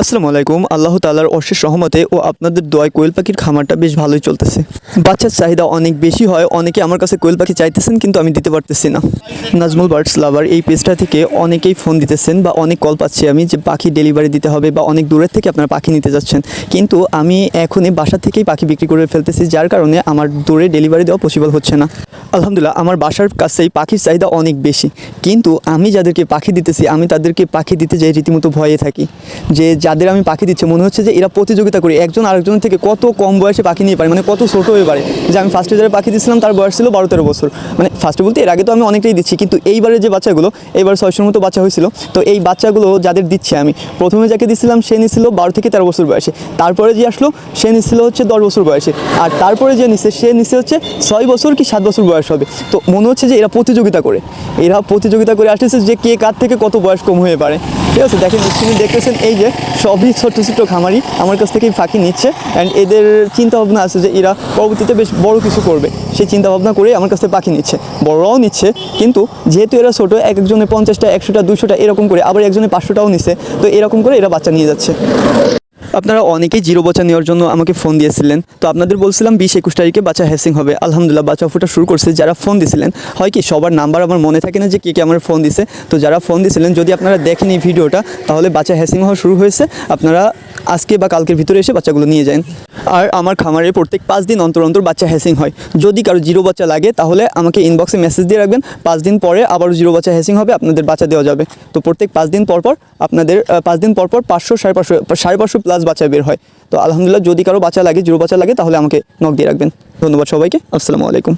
আসসালামু আলাইকুম। আল্লাহ তাআলার অশেষ রহমতে ও আপনাদের দোয়ায় কোয়েল পাখির খামারটা বেশ ভালোই চলতেছে। বাচ্চার চাহিদা অনেক বেশি হয়, অনেকে আমার কাছে কোয়েল পাখি চাইতেছেন কিন্তু আমি দিতে পারতেছি না। নাজমুল বার্ডস লাভার এই পেজটা থেকে অনেকেই ফোন দিতেছেন বা অনেক কল পাচ্ছি আমি যে পাখি ডেলিভারি দিতে হবে বা অনেক দূরের থেকে আপনারা পাখি নিতে যাচ্ছেন, কিন্তু আমি এখনই বাসা থেকেই পাখি বিক্রি করে ফেলতেছি, যার কারণে আমার দূরে ডেলিভারি দেওয়া পসিবল হচ্ছে না। আলহামদুলিল্লাহ আমার বাসার কাছেই পাখির চাহিদা অনেক বেশি, কিন্তু আমি যাদেরকে পাখি দিতেছি আমি তাদেরকে পাখি দিতে যাই রীতিমতো ভয়ে থাকি যে যাদের আমি পাখি দিচ্ছি মনে হচ্ছে যে এরা প্রতিযোগিতা করে একজন আরেকজনের থেকে কত কম বয়সে পাখি নিয়ে পারে, মানে কত ছোটো হয়ে পারে। যে আমি ফার্স্টে যারা পাখি দিচ্ছিলাম তার বয়স ছিল 12-13 বছর, মানে ফার্স্টে বলতে এর আগে তো আমি অনেকটাই দিচ্ছি, কিন্তু এইবারে যে বাচ্চাগুলো এবার 600-র মতো বাচ্চা হয়েছিল। তো এই বাচ্চাগুলো যাদের দিচ্ছি আমি প্রথমে যাকে দিচ্ছিলাম সে নিচ্ছিল 12 থেকে 13 বছর বয়সে, তারপরে যে আসলো সে নিচ্ছিল হচ্ছে 10 বছর বয়সে, আর তারপরে যে নিচ্ছে সে নিচ্ছে হচ্ছে 6 বছর কি 7 বছর বয়স হবে। তো মনে হচ্ছে যে এরা প্রতিযোগিতা করে আসতেছে যে কে কার থেকে কত বয়স কম হয়ে পারে। ঠিক আছে, দেখেন স্ক্রিনে দেখতেছেন এই যে সবই ছোট্ট ছোট্ট খামারি আমার কাছ থেকেই পাখি নিচ্ছে, অ্যান্ড এদের চিন্তা ভাবনা আছে যে এরা পরবর্তীতে বেশ বড় কিছু করবে, সেই চিন্তা ভাবনা করে আমার কাছ থেকে পাখি নিচ্ছে, বড়রাও নিচ্ছে। কিন্তু যেহেতু এরা ছোটো, এক একজনে 50টা 100টা 200টা এরকম করে, আবার একজনে 500টাও নিচ্ছে, তো এরকম করে এরা বাচ্চা নিয়ে যাচ্ছে। আপনারা অনেকেই জিরো বাচ্চা নেওয়ার জন্য আমাকে ফোন দিয়েছিলেন, তো আপনাদের বলছিলাম 20-21 তারিখে বাচ্চা হ্যাচিং হবে। আলহামদুলিল্লাহ বাচ্চা ফোটা শুরু করছে। যারা ফোন দিয়েছিলেন, হয় কি সবার নাম্বার আমার মনে থাকে না যে কে কে আমার ফোন দিছে, তো যারা ফোন দিয়েছিলেন যদি আপনারা দেখেন এই ভিডিওটা তাহলে বাচ্চা হ্যাচিং হওয়া শুরু হয়েছে। আপনারা আজকে বা কালকের ভিতরে এসে বাচ্চাগুলো নিয়ে যান। আর আমার খামারে প্রত্যেক 5 দিন অন্তর অন্তর বাচ্চা হ্যাচিং হয়। যদি কারো জিরো বাচ্চা লাগে তাহলে আমাকে ইনবক্সে মেসেজ দিয়ে রাখবেন, 5 দিন পরে আবারও জিরো বাচ্চা হ্যাচিং হবে, আপনাদের বাচ্চা দেওয়া যাবে। তো প্রত্যেক 5 দিন পরপর আপনাদের 5 দিন পরপর 500 550 প্লাস বাচ্চা বের হয়। তো আলহামদুলিল্লাহ যদি কারো বাচ্চা লাগে, জিরো বাচ্চা লাগে, তাহলে আমাকে নক দিয়ে রাখবেন। ধন্যবাদ সবাইকে। আসসালামু আলাইকুম।